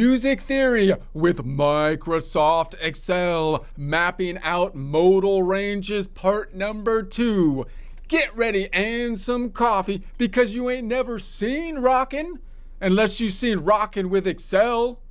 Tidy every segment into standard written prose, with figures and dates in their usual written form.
Music theory with Microsoft Excel, mapping out modal ranges, part number 2. Get ready and some coffee because you ain't never seen rockin' unless you seen rockin' with Excel.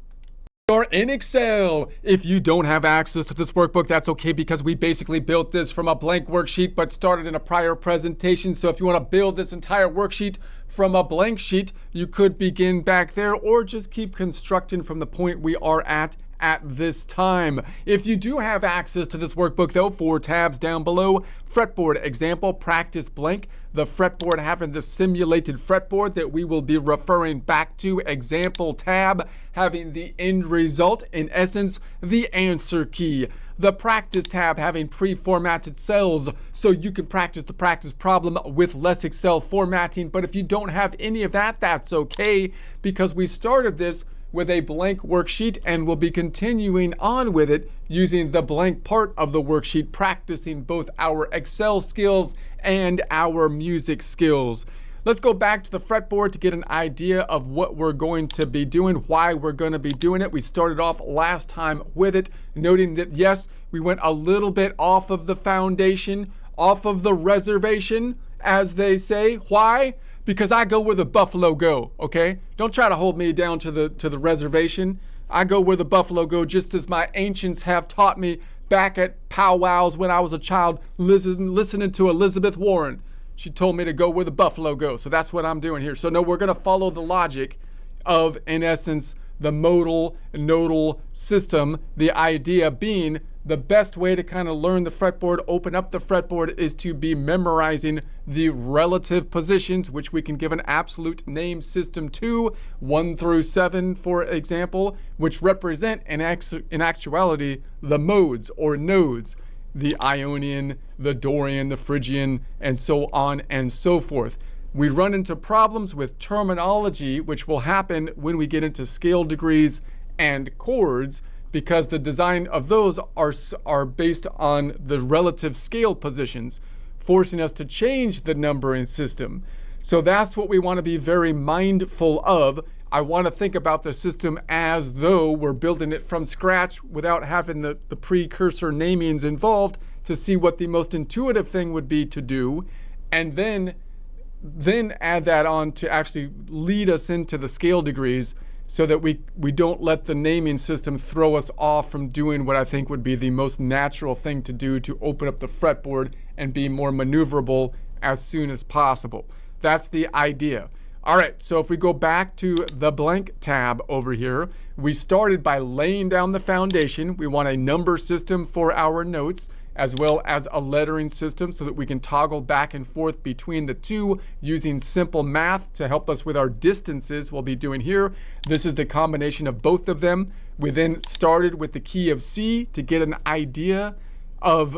Or in Excel. If you don't have access to this workbook, that's okay because we basically built this from a blank worksheet but started in a prior presentation. So if you want to build this entire worksheet from a blank sheet, you could begin back there or just keep constructing from the point we are at this time. If you do have access to this workbook though, 4 tabs down below: fretboard example, practice blank, the fretboard having the simulated fretboard that we will be referring back to, example tab having the end result, in essence the answer key, the practice tab having pre-formatted cells so you can practice the practice problem with less Excel formatting. But if you don't have any of that, that's okay because we started this with a blank worksheet and we'll be continuing on with it using the blank part of the worksheet, practicing both our Excel skills and our music skills. Let's go back to the fretboard to get an idea of what we're going to be doing, why we're going to be doing it. We started off last time with it, noting that yes, we went a little bit off of the foundation, off of the reservation, as they say. Why? Because I go where the buffalo go, okay? Don't try to hold me down to the reservation. I go where the buffalo go, just as my ancients have taught me back at powwows when I was a child, listening to Elizabeth Warren. She told me to go where the buffalo go. So that's what I'm doing here. So no, we're going to follow the logic of, in essence, the modal nodal system. The idea being the best way to kind of learn the fretboard, open up the fretboard, is to be memorizing the relative positions, which we can give an absolute name system to, 1 through 7, for example, which represent in actuality the modes or nodes, the Ionian, the Dorian, the Phrygian, and so on and so forth. We run into problems with terminology, which will happen when we get into scale degrees and chords, because the design of those are based on the relative scale positions, forcing us to change the numbering system. So that's what we want to be very mindful of. I want to think about the system as though we're building it from scratch without having the precursor namings involved, to see what the most intuitive thing would be to do, and then add that on to actually lead us into the scale degrees, so that we don't let the naming system throw us off from doing what I think would be the most natural thing to do to open up the fretboard and be more maneuverable as soon as possible. That's the idea. All right, so if we go back to the blank tab over here, we started by laying down the foundation. We want a number system for our notes, as well as a lettering system so that we can toggle back and forth between the two using simple math to help us with our distances we'll be doing here. This is the combination of both of them. We then started with the key of C to get an idea of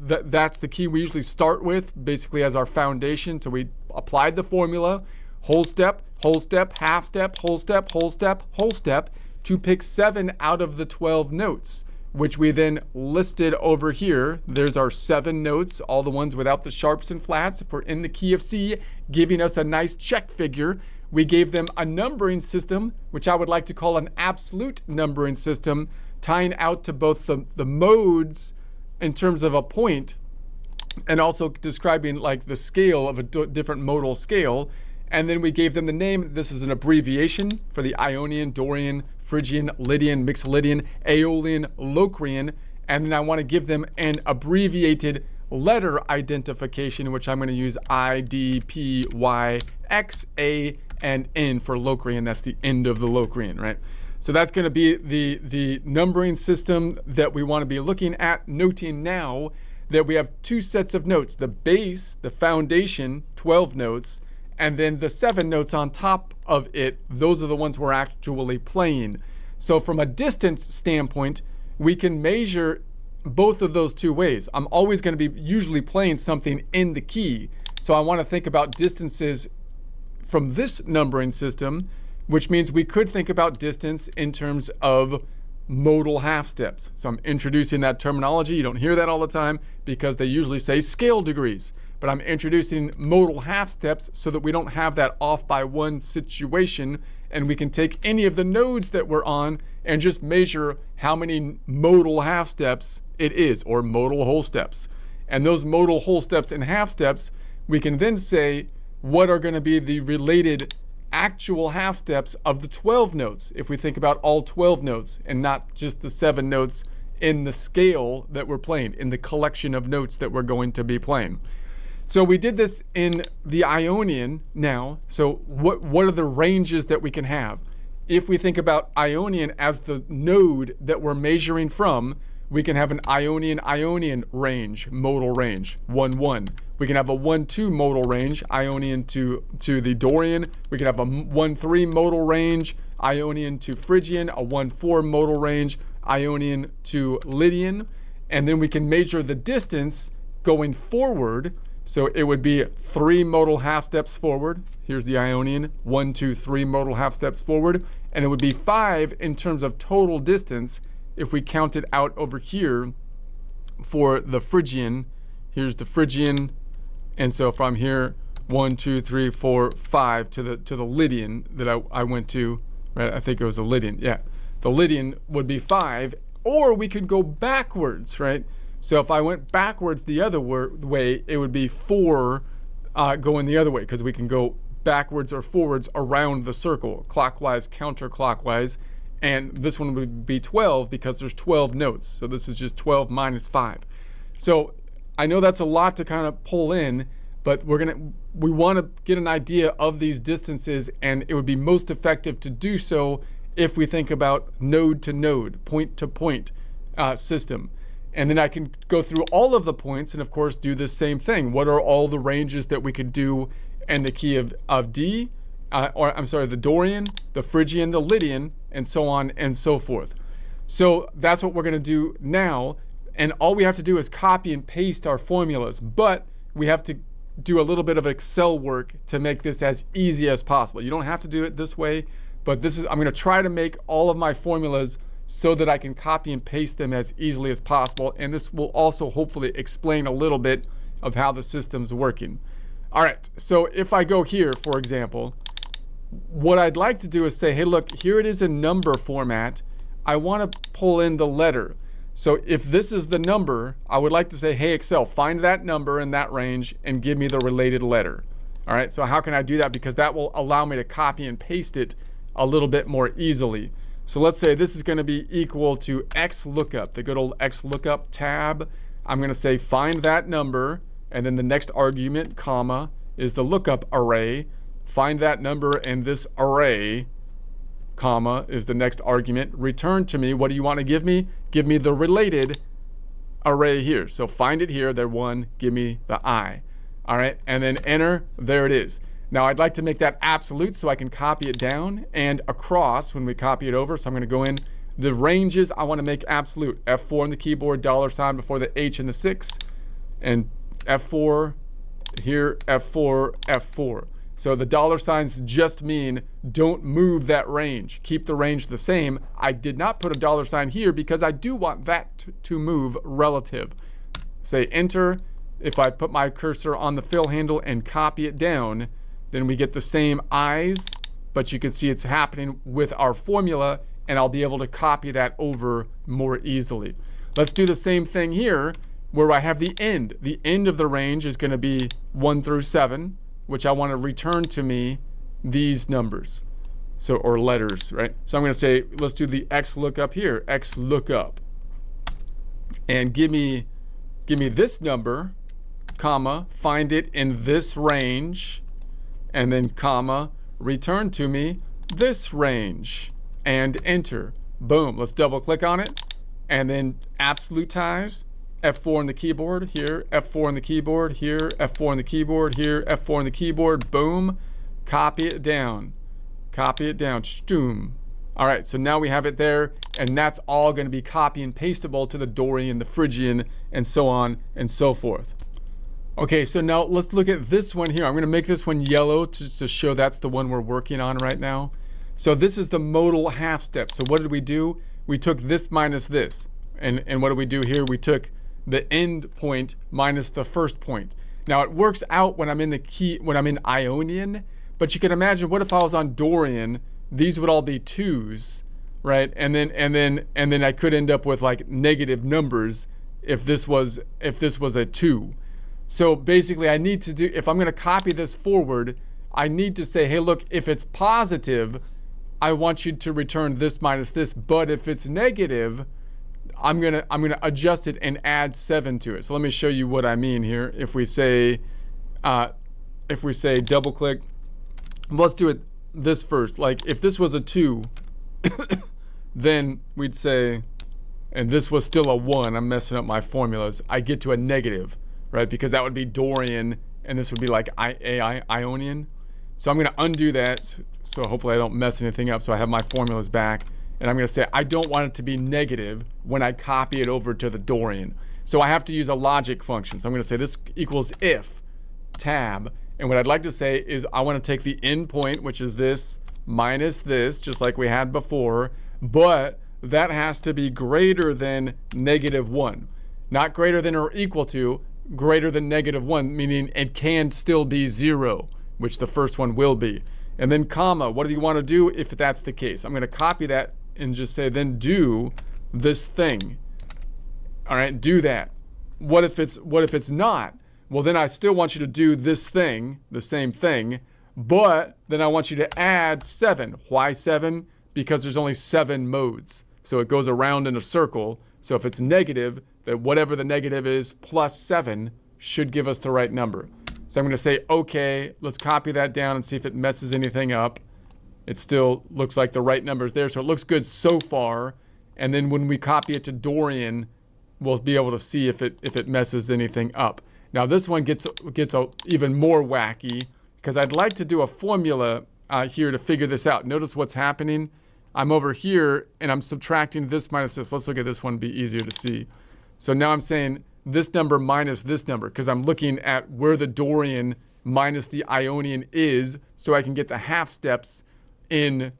that's the key we usually start with, basically as our foundation. So we applied the formula, whole step, half step, whole step, whole step, whole step, to pick 7 out of the 12 notes, which we then listed over here. There's our 7 notes, all the ones without the sharps and flats, if we're in the key of C, giving us a nice check figure. We gave them a numbering system, which I would like to call an absolute numbering system, tying out to both the modes in terms of a point, and also describing like the scale of a different modal scale. And then we gave them the name. This is an abbreviation for the Ionian, Dorian, Phrygian, Lydian, Mixolydian, Aeolian, Locrian. And then I want to give them an abbreviated letter identification, which I'm going to use I, D, P, Y, X, A, and N for Locrian. That's the end of the Locrian, right? So that's going to be the numbering system that we want to be looking at, noting now that we have 2 sets of notes. The base, the foundation, 12 notes, and then the 7 notes on top of it, those are the ones we're actually playing. So from a distance standpoint, we can measure both of those 2 ways. I'm always going to be usually playing something in the key. So I want to think about distances from this numbering system, which means we could think about distance in terms of modal half steps. So I'm introducing that terminology. You don't hear that all the time because they usually say scale degrees. But I'm introducing modal half steps so that we don't have that off by 1 situation and we can take any of the nodes that we're on and just measure how many modal half steps it is, or modal whole steps. And those modal whole steps and half steps, we can then say what are going to be the related actual half steps of the 12 notes, if we think about all 12 notes and not just the 7 notes in the scale that we're playing, in the collection of notes that we're going to be playing. So we did this in the Ionian now. So what are the ranges that we can have? If we think about Ionian as the node that we're measuring from, we can have an Ionian range, modal range, 1-1. We can have a 1-2 modal range, Ionian to the Dorian. We can have a 1-3 modal range, Ionian to Phrygian, a 1-4 modal range, Ionian to Lydian. And then we can measure the distance going forward. So it would be 3 modal half steps forward. Here's the Ionian, 1, 2, 3 modal half steps forward. And it would be 5 in terms of total distance if we count it out over here for the Phrygian. Here's the Phrygian. And so from here, 1, 2, 3, 4, 5 to the Lydian that I went to, right? I think it was the Lydian. Yeah. The Lydian would be 5, or we could go backwards, right? So if I went backwards the other way, it would be 4 going the other way, because we can go backwards or forwards around the circle, clockwise, counterclockwise. And this one would be 12 because there's 12 notes. So this is just 12 minus 5. So I know that's a lot to kind of pull in, but we want to get an idea of these distances, and it would be most effective to do so if we think about node to node, point to point system. And then I can go through all of the points and of course do the same thing. What are all the ranges that we could do in the key of D, the Dorian, the Phrygian, the Lydian, and so on and so forth. So that's what we're going to do now. And all we have to do is copy and paste our formulas, but we have to do a little bit of Excel work to make this as easy as possible. You don't have to do it this way, but I'm going to try to make all of my formulas so that I can copy and paste them as easily as possible. And this will also hopefully explain a little bit of how the system's working. All right, so if I go here, for example, what I'd like to do is say, hey, look, here it is in number format. I want to pull in the letter. So if this is the number, I would like to say, hey, Excel, find that number in that range and give me the related letter. All right, so how can I do that? Because that will allow me to copy and paste it a little bit more easily. So let's say this is going to be equal to XLOOKUP, the good old XLOOKUP tab. I'm going to say find that number, and then the next argument, comma, is the lookup array. Find that number in this array, comma, is the next argument. Return to me, what do you want to give me? Give me the related array here. So find it here, there 1, give me the I. All right, and then enter, there it is. Now I'd like to make that absolute so I can copy it down and across when we copy it over. So I'm going to go in the ranges. I want to make absolute. F4 on the keyboard, $ before the H and the 6, and F4 here, F4, F4. So the $ just mean don't move that range. Keep the range the same. I did not put a $ here because I do want that to move relative. Say enter. If I put my cursor on the fill handle and copy it down, then we get the same I's, but you can see it's happening with our formula, and I'll be able to copy that over more easily. Let's do the same thing here, where I have the end. The end of the range is going to be 1 through 7, which I want to return to me these numbers, or letters, right? So I'm going to say, let's do the XLOOKUP here, XLOOKUP, and give me this number, comma, find it in this range, and then comma, return to me this range, and enter. Boom. Let's double click on it, and then absolutize. F4 on the keyboard here, F4 on the keyboard here, F4 on the keyboard here, F4 on the keyboard. Boom. Copy it down. Copy it down. Stoom. All right, so now we have it there, and that's all going to be copy and pastable to the Dorian, the Phrygian, and so on and so forth. Okay, so now let's look at this one here. I'm going to make this one yellow to show that's the one we're working on right now. So this is the modal half step. So what did we do? We took this minus this. And what did we do here? We took the end point minus the first point. Now it works out when I'm in Ionian, but you can imagine, what if I was on Dorian these would all be 2s, right? And then I could end up with like negative numbers if this was a 2. So basically I need to do, if I'm going to copy this forward, I need to say, hey, look, if it's positive, I want you to return this minus this, but if it's negative, I'm gonna adjust it and add 7 to it. So let me show you what I mean here. If we say double click, let's do it this first. Like if this was a 2, then we'd say, and this was still a 1, I'm messing up my formulas, I get to a negative, right? Because that would be Dorian, and this would be like Ionian. So I'm going to undo that, so hopefully I don't mess anything up, so I have my formulas back. And I'm going to say I don't want it to be negative when I copy it over to the Dorian. So I have to use a logic function. So I'm going to say this equals if tab. And what I'd like to say is I want to take the endpoint, which is this, minus this, just like we had before, but that has to be greater than -1. Not greater than or equal to, greater than -1, meaning it can still be 0, which the first one will be. And then comma, what do you want to do if that's the case? I'm going to copy that and just say, then do this thing. All right, do that. What if it's not? Well, then I still want you to do this thing, the same thing, but then I want you to add 7. Why 7? Because there's only 7 modes. So it goes around in a circle. So if it's negative, then whatever the negative is plus 7 should give us the right number. So I'm going to say, okay, let's copy that down and see if it messes anything up. It still looks like the right number's there, so it looks good so far. And then when we copy it to Dorian, we'll be able to see if it messes anything up. Now this one gets even more wacky, because I'd like to do a formula here to figure this out. Notice what's happening. I'm over here, and I'm subtracting this minus this. Let's look at this one, be easier to see. So now I'm saying this number minus this number, because I'm looking at where the Dorian minus the Ionian is, so I can get the half steps in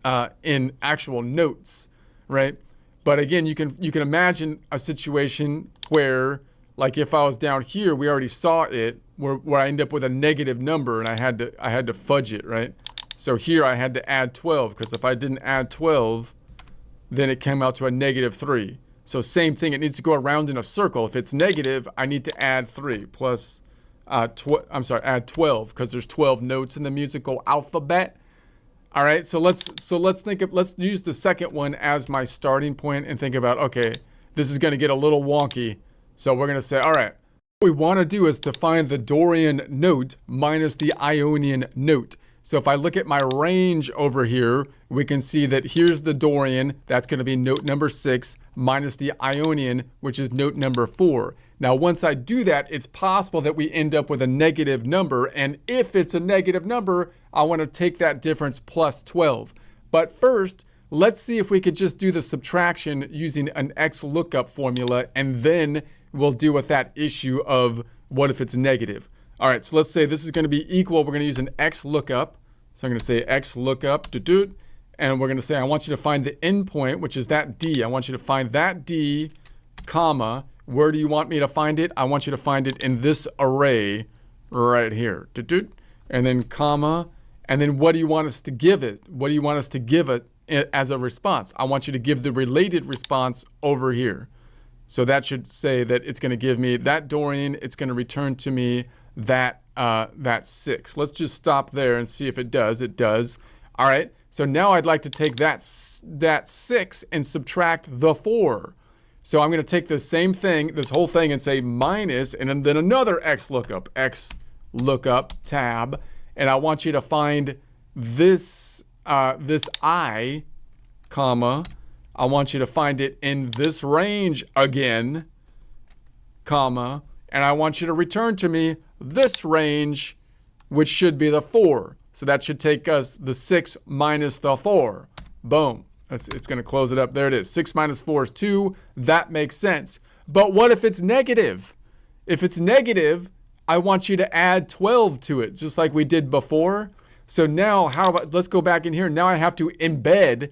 actual notes, right? But again, you can imagine a situation where, like if I was down here, we already saw it, where I end up with a negative number, and I had to fudge it, right? So here I had to add 12, because if I didn't add 12, then it came out to a -3. So same thing, it needs to go around in a circle. If it's negative, I need to add 3 plus, add 12, because there's 12 notes in the musical alphabet. All right, so let's use the second one as my starting point and think about, okay, this is going to get a little wonky. So we're going to say, all right, what we want to do is to find the Dorian note minus the Ionian note. So if I look at my range over here, we can see that here's the Dorian, that's going to be note number 6, minus the Ionian, which is note number 4. Now, once I do that, it's possible that we end up with a negative number, and if it's a negative number, I want to take that difference plus 12. But first, let's see if we could just do the subtraction using an XLOOKUP formula, and then we'll deal with that issue of what if it's negative. All right, so let's say this is going to be equal. We're going to use an XLOOKUP. So I'm going to say XLOOKUP, and we're going to say I want you to find the endpoint, which is that D. I want you to find that D, comma. Where do you want me to find it? I want you to find it in this array right here. And then comma. And then what do you want us to give it? What do you want us to give it as a response? I want you to give the related response over here. So that should say that it's going to give me that Dorian. It's going to return to me that 6. Let's just stop there and see if it does. It does. All right. So now I'd like to take that 6 and subtract the 4. So I'm going to take the same thing, this whole thing, and say minus, and then another XLOOKUP tab, and I want you to find this this I, comma. I want you to find it in this range again, comma, and I want you to return to me this range, which should be the 4. So that should take us the 6 minus the 4. Boom. It's going to close it up. There it is. 6 minus 4 is 2. That makes sense. But what if it's negative? If it's negative, I want you to add 12 to it, just like we did before. So now, how about, let's go back in here. Now I have to embed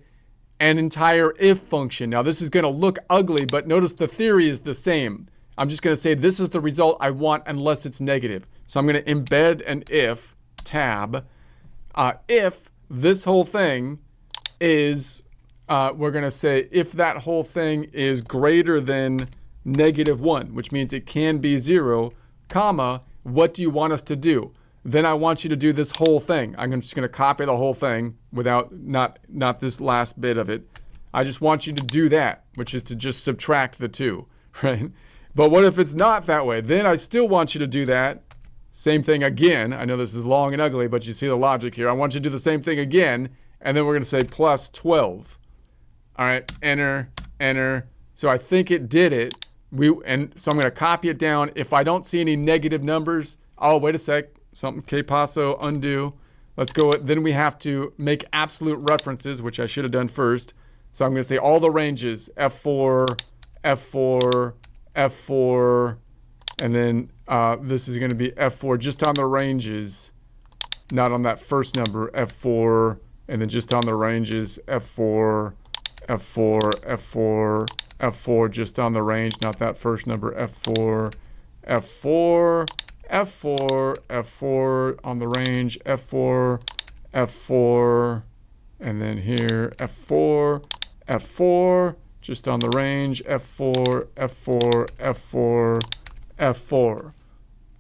an entire if function. Now this is going to look ugly, but notice the theory is the same. I'm just going to say this is the result I want unless it's negative. So I'm going to embed an if tab. If this whole thing is, we're going to say if that whole thing is greater than -1, which means it can be 0, comma, what do you want us to do? Then I want you to do this whole thing. I'm just going to copy the whole thing without, not this last bit of it. I just want you to do that, which is to just subtract the 2, right? But what if it's not that way? Then I still want you to do that. Same thing again. I know this is long and ugly, but you see the logic here. I want you to do the same thing again, and then we're going to say plus 12. All right, enter, enter. So I think it did it. And so I'm going to copy it down. If I don't see any negative numbers, oh, wait a sec. Something kpasso undo. Let's go. Then we have to make absolute references, which I should have done first. So I'm going to say all the ranges, F4, F4, F4, and then this is going to be F4 just on the ranges, not on that first number, F4, and then just on the ranges, F4, F4, F4, F4 just on the range, not that first number, F4, F4, F4, F4 on the range, F4, F4, and then here, F4, F4, just on the range, F4, F4, F4, F4.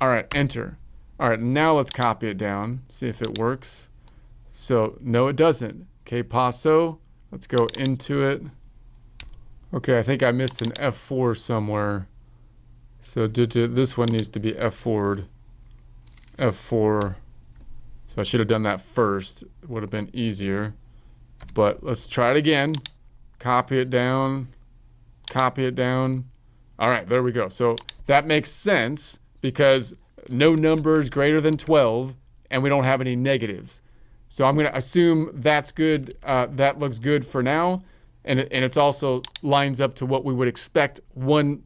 All right, enter. All right, now let's copy it down, see if it works. So, no, it doesn't. Kpasso, let's go into it. Okay, I think I missed an F4 somewhere. So this one needs to be F4'd. F4. So I should have done that first. It would have been easier. But let's try it again. Copy it down. Copy it down. All right, there we go. So that makes sense because no number is greater than 12 and we don't have any negatives. So I'm going to assume that's good. That looks good for now. And it's also lines up to what we would expect one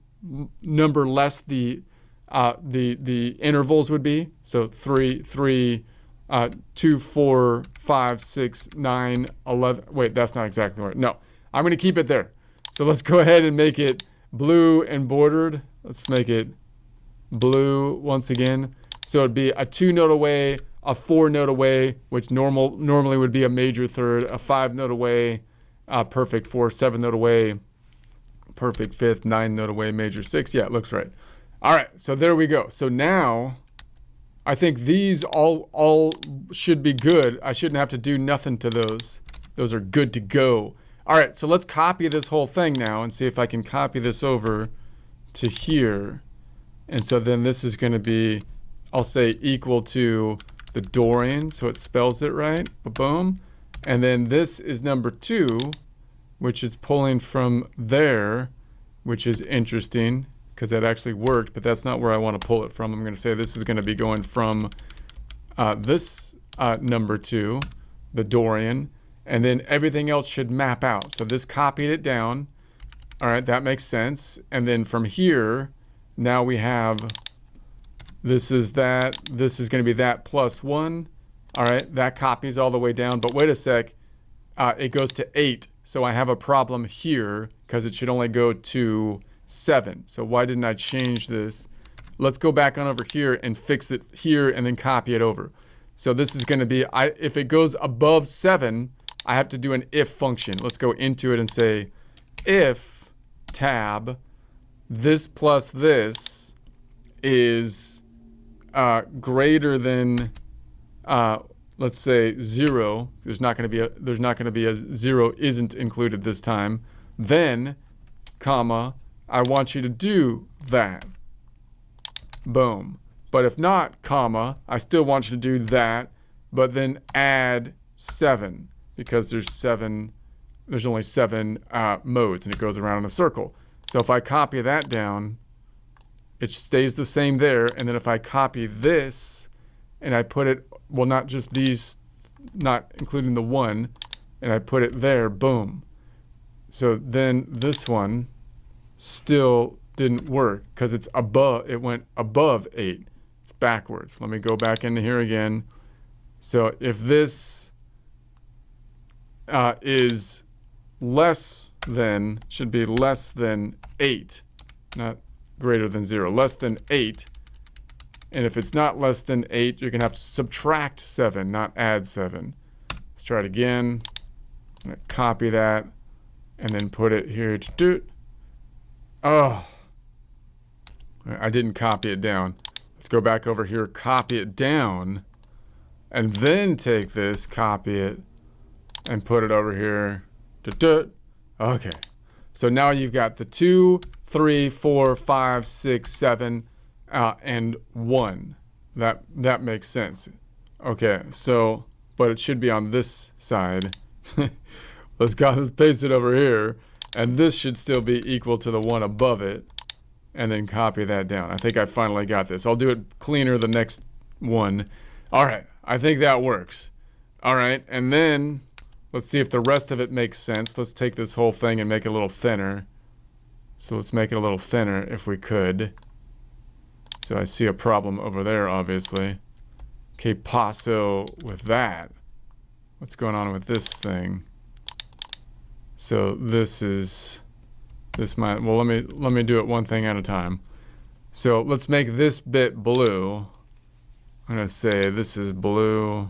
number less the intervals would be. So 3, 3, 2, 4, 5, 6, 9, 11. Wait, that's not exactly right. No, I'm going to keep it there. So let's go ahead and make it blue and bordered. Let's make it blue once again. So it'd be a 2-note away, a 4-note away, which normally would be a major third, a 5-note away, perfect 4, 7-note away, perfect 5th, 9-note away, major 6. Yeah, it looks right. All right, so there we go. So now I think these all should be good. I shouldn't have to do nothing to those. Those are good to go. All right, so let's copy this whole thing now and see if I can copy this over to here. And so then this is going to be, I'll say equal to the Dorian, so it spells it right. Boom. And then this is number 2, which is pulling from there, which is interesting because that actually worked, but that's not where I want to pull it from. I'm going to say this is going to be going from this number 2, the Dorian, and then everything else should map out. So this copied it down. All right, that makes sense. And then from here, now we have, this is that, this is going to be that plus 1. All right, that copies all the way down. But wait a sec, it goes to 8. So I have a problem here because it should only go to 7. So why didn't I change this? Let's go back on over here and fix it here and then copy it over. So this is going to be, if it goes above 7, I have to do an if function. Let's go into it and say if tab this plus this is greater than let's say 0. There's not going to be a 0 isn't included this time. Then comma, I want you to do that. Boom. But if not, comma, I still want you to do that, but then add 7 because there's only 7 modes and it goes around in a circle. So if I copy that down, it stays the same there. And then if I copy this and I put it, well, not just these, not including the 1, and I put it there, boom. So then this one still didn't work because it's above, it went above 8. It's backwards. Let me go back into here again. So if this is less than, should be less than 8, not greater than 0, less than 8. And if it's not less than 8, you're going to have to subtract 7, not add 7. Let's try it again. I'm gonna copy that and then put it here. Oh, I didn't copy it down. Let's go back over here, copy it down, and then take this, copy it, and put it over here. Okay. So now you've got the 2, 3, 4, 5, 6, 7, and 1. That makes sense. Okay, so, but it should be on this side. Let's paste it over here, and this should still be equal to the one above it, and then copy that down. I think I finally got this. I'll do it cleaner the next one. All right, I think that works. All right, and then let's see if the rest of it makes sense. Let's take this whole thing and make it a little thinner. So let's make it a little thinner if we could. So I see a problem over there, obviously. Okay, paso with that. What's going on with this thing? So this might, well, let me do it one thing at a time. So let's make this bit blue. I'm gonna say this is blue.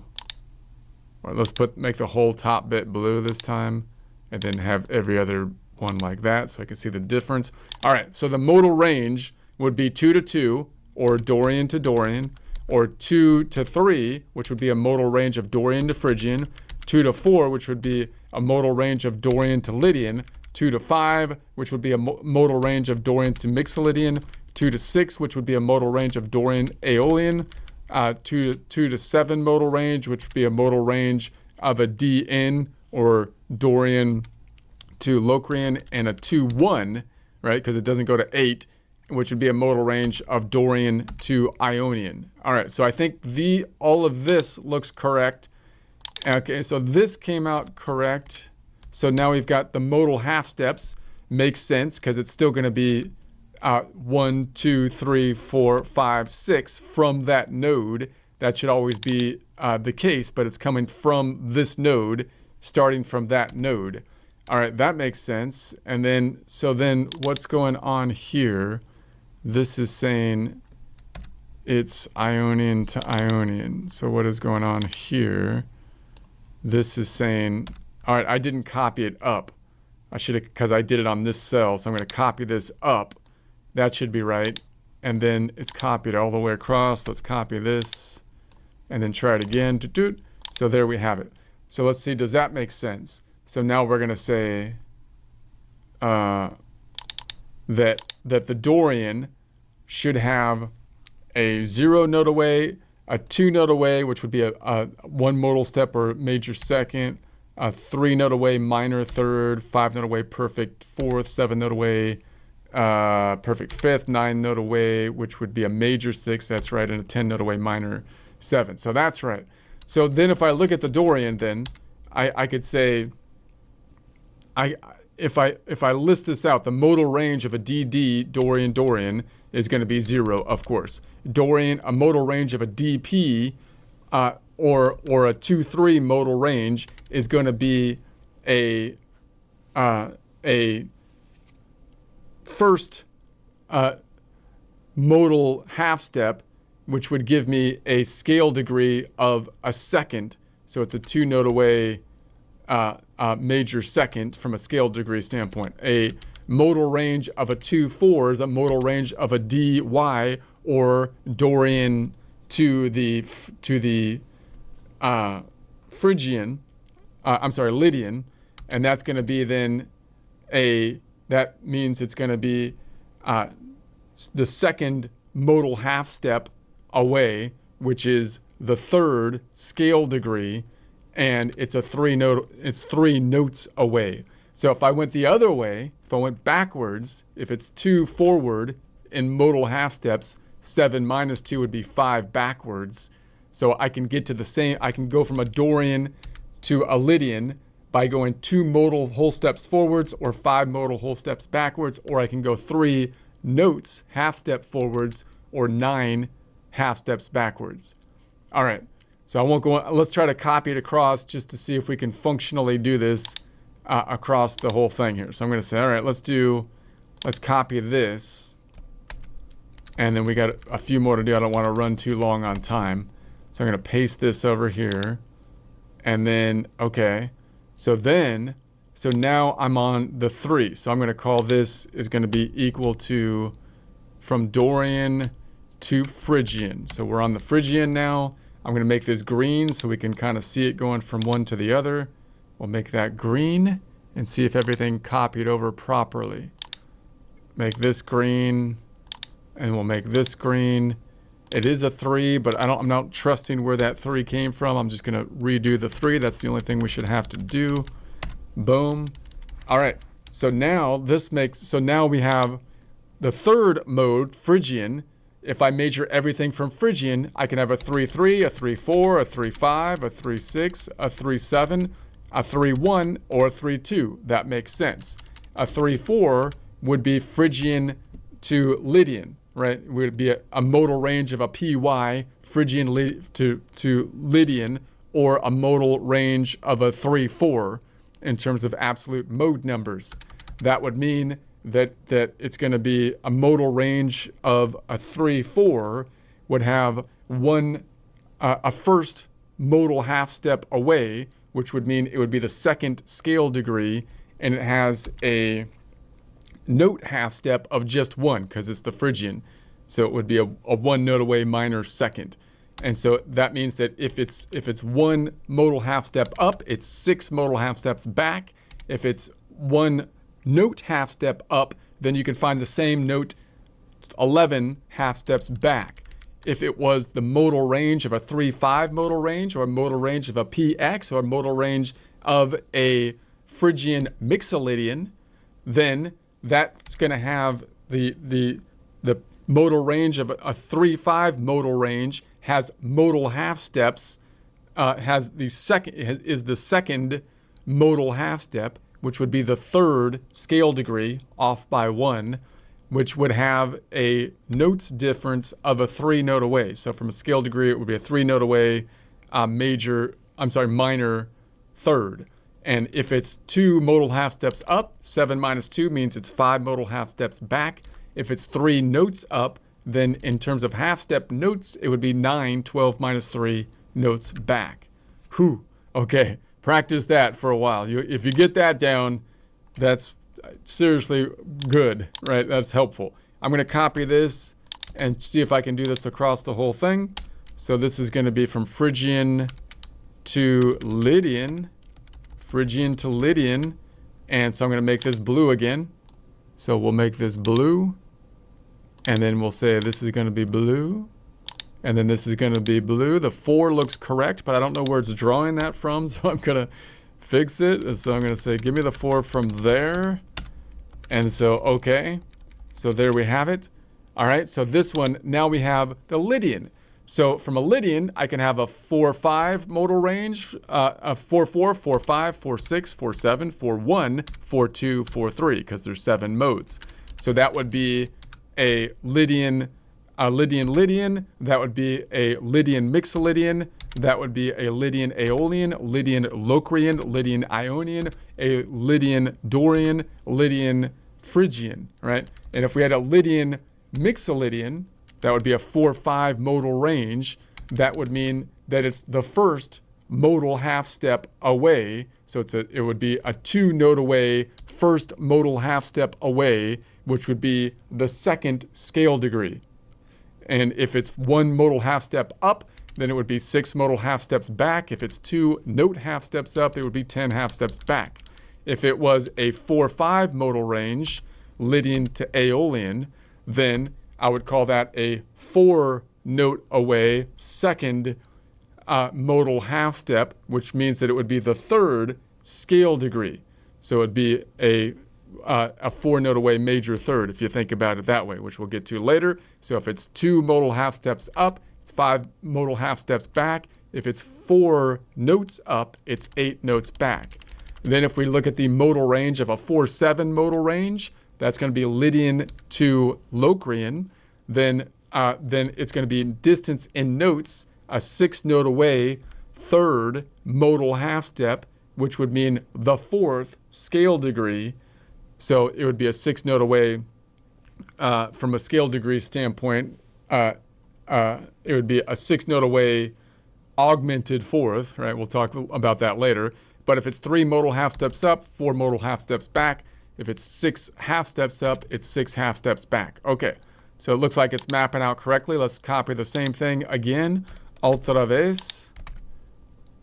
Or let's make the whole top bit blue this time, and then have every other one like that so I can see the difference. All right, so the modal range would be 2 to 2, or Dorian to Dorian, or 2 to 3, which would be a modal range of Dorian to Phrygian, 2 to 4, which would be a modal range of Dorian to Lydian, 2 to 5, which would be a modal range of Dorian to Mixolydian, 2 to 6, which would be a modal range of Dorian Aeolian, 2 to 7 modal range, which would be a modal range of a DN, or Dorian to Locrian, and a 2-1, right, because it doesn't go to 8, which would be a modal range of Dorian to Ionian. All right, so I think all of this looks correct. Okay, so this came out correct. So now we've got the modal half steps. Makes sense because it's still going to be 1, 2, 3, 4, 5, 6 from that node. That should always be the case, but it's coming from this node, starting from that node. All right, that makes sense. And then, so then what's going on here? This is saying it's Ionian to Ionian. So what is going on here? This is saying, all right, I didn't copy it up. I should have, because I did it on this cell. So I'm going to copy this up. That should be right. And then it's copied all the way across. Let's copy this and then try it again. So there we have it. So let's see, does that make sense? So now we're going to say that the Dorian should have a 0 node away, a 2 node away, which would be a 1 modal step or major second, a 3 node away minor third, 5 node away perfect fourth, 7 node away perfect fifth, 9 node away, which would be a major 6, that's right, and a 10 node away minor 7. So that's right. So then if I look at the Dorian, then I could say, if I list this out, the modal range of a DD Dorian is going to be 0, of course. Dorian, a modal range of a DP or a 2-3 modal range is going to be a first modal half step, which would give me a scale degree of a second. So it's a 2 node away major second from a scale degree standpoint. A modal range of a 2-4 is a modal range of a dy, or Dorian to the Phrygian, Lydian, and that's going to be then that means it's going to be the second modal half step away, which is the third scale degree, and it's 3 notes away. So if I went the other way, if I went backwards, if it's 2 forward in modal half steps, 7 minus 2 would be 5 backwards. So I can get to the same, I can go from a Dorian to a Lydian by going 2 modal whole steps forwards, or 5 modal whole steps backwards, or I can go 3 notes half step forwards, or 9 half steps backwards. All right, so I won't go on. Let's try to copy it across just to see if we can functionally do this across the whole thing here. So I'm going to say, all right, let's copy this, and then we got a few more to do. I don't want to run too long on time. So I'm going to paste this over here, And then, okay, so now I'm on the 3. So I'm going to call this is going to be equal to from Dorian to Phrygian. So we're on the Phrygian now. I'm going to make this green so we can kind of see it going from one to the other. We'll make that green and see if everything copied over properly. Make this green, and we'll make this green. It is a 3, but I'm not trusting where that 3 came from. I'm just going to redo the 3. That's the only thing we should have to do. Boom. All right. So now now we have the third mode, Phrygian. If I measure everything from Phrygian, I can have a 3-3, a 3-4, a 3-5, a 3-6, a 3-7, a 3-1, or a 3-2. That makes sense. A 3-4 would be Phrygian to Lydian. Right, it would be a modal range of a PY, Phrygian to Lydian, or a modal range of a 3-4 in terms of absolute mode numbers. That would mean that it's going to be a modal range of a 3-4 would have a first modal half step away, which would mean it would be the second scale degree, and it has a note half step of just 1 because it's the Phrygian. So it would be a 1 note away minor second. And so that means that if it's 1 modal half step up, it's 6 modal half steps back. If it's 1 note half step up, then you can find the same note 11 half steps back. If it was the modal range of a 3-5 modal range, or a modal range of a PX, or a modal range of a Phrygian Mixolydian, then that's going to have the modal range of a 3-5 modal range has modal half steps, is the second modal half step, which would be the third scale degree off by 1, which would have a notes difference of a 3 note away. So from a scale degree, it would be a 3 note away minor third. And if it's 2 modal half steps up, 7 minus 2 means it's 5 modal half steps back. If it's 3 notes up, then in terms of half step notes, it would be 9, 12 minus 3 notes back. Whew. Okay, practice that for a while. If you get that down, that's seriously good, right? That's helpful. I'm going to copy this and see if I can do this across the whole thing. So this is going to be from Phrygian to Lydian. And so I'm going to make this blue again. So we'll make this blue. And then we'll say this is going to be blue. And then this is going to be blue. The 4 looks correct, but I don't know where it's drawing that from. So I'm going to fix it. And so I'm going to say, give me the 4 from there. And so, okay. So there we have it. All right. So this one, now we have the Lydian. So from a Lydian, I can have a 4-5 modal range, a 4-4, 4-5, 4-6, 4-7, 4-1, 4-2, 4-3, because there's 7 modes. So that would be a Lydian, That would be a Lydian Mixolydian. That would be a Lydian Aeolian, Lydian Locrian, Lydian Ionian, a Lydian Dorian, Lydian Phrygian, right? And if we had a Lydian Mixolydian, that would be a 4-5 modal range. That would mean that it's the first modal half step away. So it would be a 2 note away, first modal half step away, which would be the second scale degree. And if it's 1 modal half step up, then it would be 6 modal half steps back. If it's 2 note half steps up, it would be 10 half steps back. If it was a 4-5 modal range, Lydian to Aeolian, then I would call that a 4 note away second modal half step, which means that it would be the third scale degree. So it'd be a 4 note away major third, if you think about it that way, which we'll get to later. So if it's 2 modal half steps up, it's 5 modal half steps back. If it's 4 notes up, it's 8 notes back. And then if we look at the modal range of a 4-7 modal range, that's going to be Lydian to Locrian. Then it's going to be distance in notes, a 6 note away third modal half step, which would mean the 4th scale degree. So it would be a 6 note away from a scale degree standpoint. It would be a 6 note away augmented fourth, right? We'll talk about that later. But if it's 3 modal half steps up, 4 modal half steps back. If it's 6 half steps up, it's 6 half steps back. Okay, so it looks like it's mapping out correctly. Let's copy the same thing again, otra vez.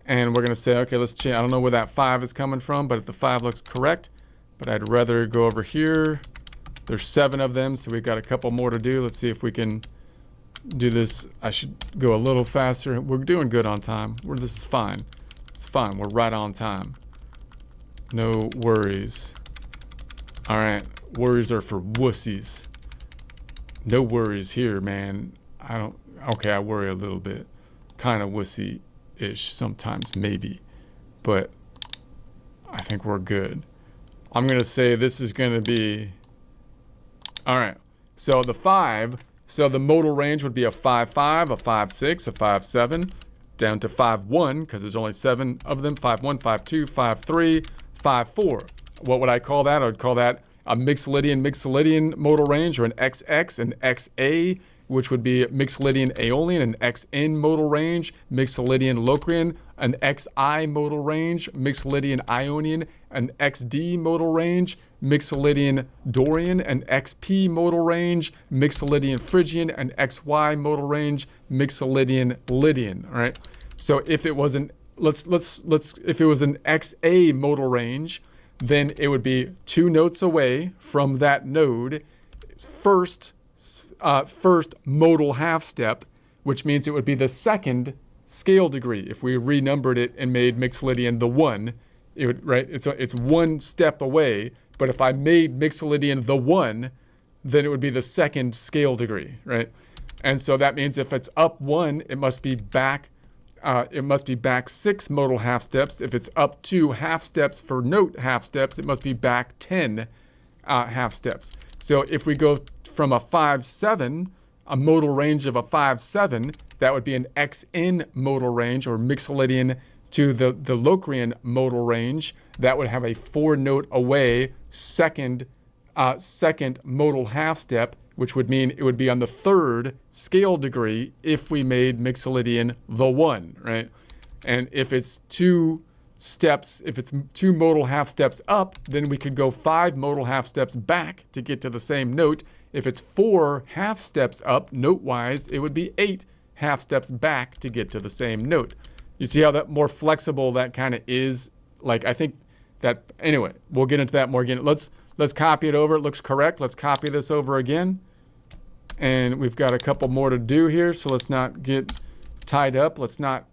And we're gonna say, okay, let's change. I don't know where that 5 is coming from, but if the 5 looks correct, but I'd rather go over here. There's 7 of them, so we've got a couple more to do. Let's see if we can do this. I should go a little faster. We're doing good on time. This is fine. It's fine. We're right on time. No worries. All right. Worries are for wussies. No worries here, man. Okay, I worry a little bit. Kind of wussy-ish sometimes, maybe. But I think we're good. I'm going to say this is going to be... All right. So the 5... So the modal range would be a 5-5, a 5-6, a 5-7, down to 5-1, because there's only 7 of them, 5-1, 5-2, 5-3, 5-4. What would I call that? I would call that a Mixolydian modal range, or an XX, an XA, which would be Mixolydian Aeolian, an XN modal range, Mixolydian Locrian, an XI modal range, Mixolydian Ionian, an XD modal range, Mixolydian Dorian, an XP modal range, Mixolydian Phrygian, an XY modal range, Mixolydian Lydian. All right. So if it was an if it was an XA modal range, then it would be 2 notes away from that node, first modal half step, which means it would be the second scale degree. If we renumbered it and made Mixolydian the 1, it would, right? It's 1 step away. But if I made Mixolydian the 1, then it would be the second scale degree, right? And so that means if it's up 1, it must be back. It must be back 6 modal half steps. If it's up 2 half steps for note half steps, it must be back 10 half steps. So if we go from a 5-7, a modal range of a 5-7, that would be an XN modal range, or Mixolydian to the Locrian modal range. That would have a 4 note away second modal half step, which would mean it would be on the 3rd scale degree if we made Mixolydian the 1, right? And if it's 2 steps, if it's 2 modal half steps up, then we could go 5 modal half steps back to get to the same note. If it's 4 half steps up, note-wise, it would be 8 half steps back to get to the same note. You see how that more flexible that kind of is? Like, I think that, anyway, we'll get into that more again. Let's copy it over. It looks correct. Let's copy this over again. And we've got a couple more to do here, so let's not get tied up. Let's not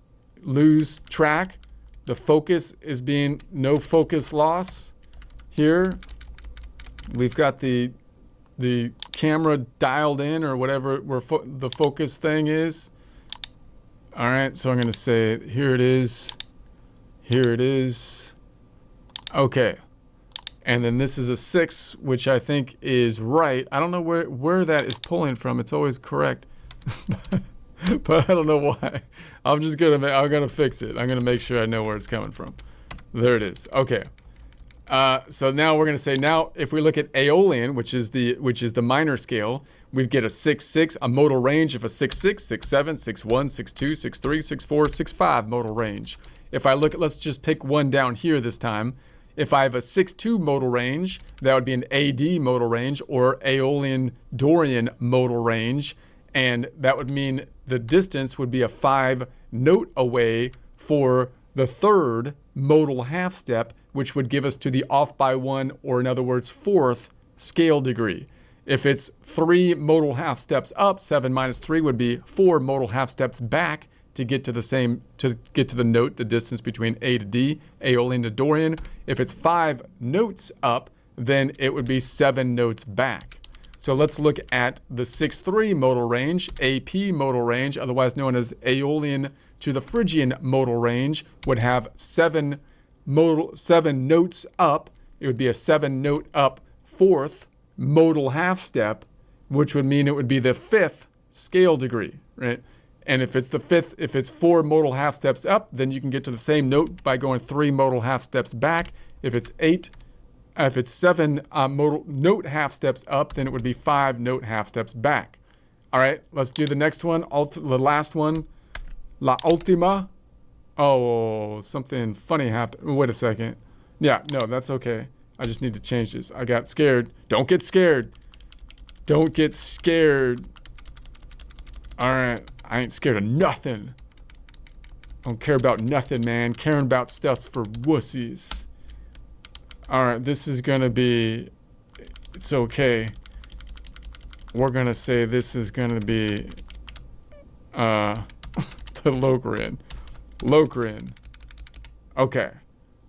lose track. The focus is being no focus loss here. We've got the camera dialed in, or whatever where the focus thing is. All right, so I'm going to say here it is. Here it is. Okay. And then this is a 6, which I think is right. I don't know where that is pulling from. It's always correct. But I don't know why. I'm gonna fix it. I'm gonna make sure I know where it's coming from. There it is. Okay. So now we're gonna say, now if we look at Aeolian, which is the minor scale, we get a 6-6, a modal range of a 6-6, 6-7, 6-1, 6-2, 6-3, 6-4, 6-5 modal range. If I look at, let's just pick one down here this time. If I have a 6-2 modal range, that would be an AD modal range, or Aeolian Dorian modal range. And that would mean the distance would be a 5 note away for the 3rd modal half step, which would give us to the off by 1, or in other words, 4th scale degree. If it's 3 modal half steps up, 7 minus 3 would be 4 modal half steps back to get to the note, the distance between A to D, Aeolian to Dorian. If it's 5 notes up, then it would be 7 notes back. So let's look at the 6-3 modal range, AP modal range, otherwise known as Aeolian to the Phrygian modal range, would have 7 notes up. It would be a 7 note up 4th modal half step, which would mean it would be the 5th scale degree, right? And if it's the 5th, if it's 4 modal half steps up, then you can get to the same note by going 3 modal half steps back. If it's 7 modal note half steps up, then it would be 5 note half steps back. All right, let's do the next one, the last one. La última. Oh, something funny happened. Wait a second. Yeah, no, that's okay. I just need to change this. I got scared. Don't get scared. Don't get scared. All right. I ain't scared of nothing. I don't care about nothing, man. Caring about stuff's for wussies. All right. This is going to be... It's okay. We're going to say this is going to be... the Lokrin. Lokrin. Okay.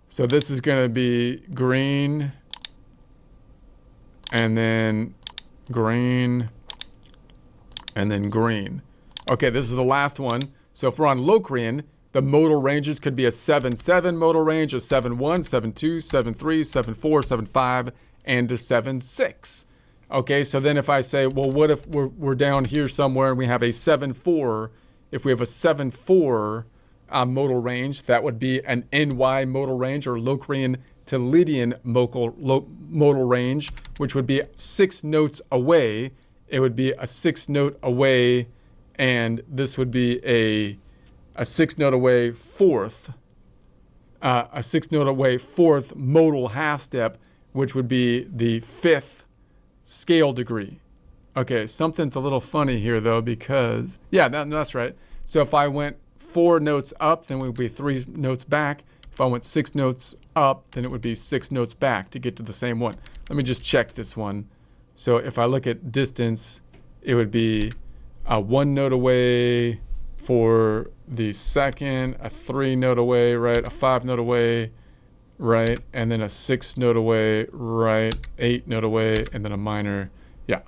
So this is going to be green. And then green. And then green. Okay, this is the last one. So if we're on Lokrin, the modal ranges could be a 7-7 modal range, a 7-1, 7-2, 7-3, 7-4, 7-5, and a 7-6. Okay, so then if I say, well, what if we're down here somewhere and we have a 7-4? If we have a 7-4 modal range, that would be an NY modal range, or Locrian to Lydian modal range, which would be 6 notes away. It would be a 6 note away, and this would be a 6 note away fourth, a 6 note away fourth modal half step, which would be the 5th scale degree. Okay, something's a little funny here though, because, yeah, that's right. So if I went 4 notes up, then it would be 3 notes back. If I went 6 notes up, then it would be 6 notes back to get to the same one. Let me just check this one. So if I look at distance, it would be a 1 note away for the second, a 3 note away, right? A 5 note away, right? And then a 6 note away, right? 8 note away, and then a minor. Yeah,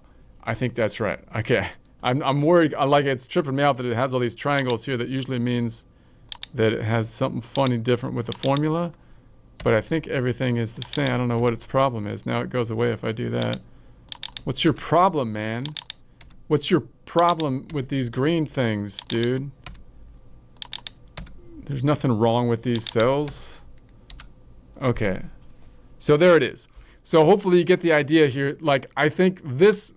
I think that's right. Okay, I'm worried. I like it's tripping me out that it has all these triangles here. That usually means that it has something funny different with the formula. But I think everything is the same. I don't know what its problem is. Now it goes away if I do that. What's your problem, man? What's your problem with these green things, dude? There's nothing wrong with these cells. Okay. So there it is. So hopefully you get the idea here. Like, I think this,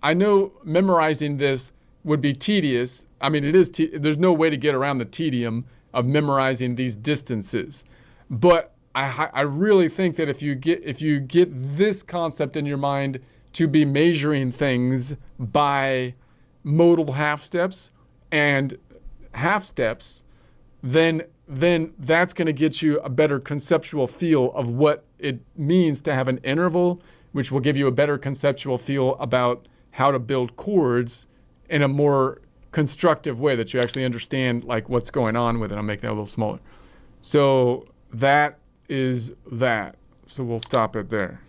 I know memorizing this would be tedious. I mean, it is, there's no way to get around the tedium of memorizing these distances. But I really think that if you get this concept in your mind, to be measuring things by modal half steps and half steps, then that's going to get you a better conceptual feel of what it means to have an interval, which will give you a better conceptual feel about how to build chords in a more constructive way that you actually understand like what's going on with it. I'll make that a little smaller. So that is that. So we'll stop it there.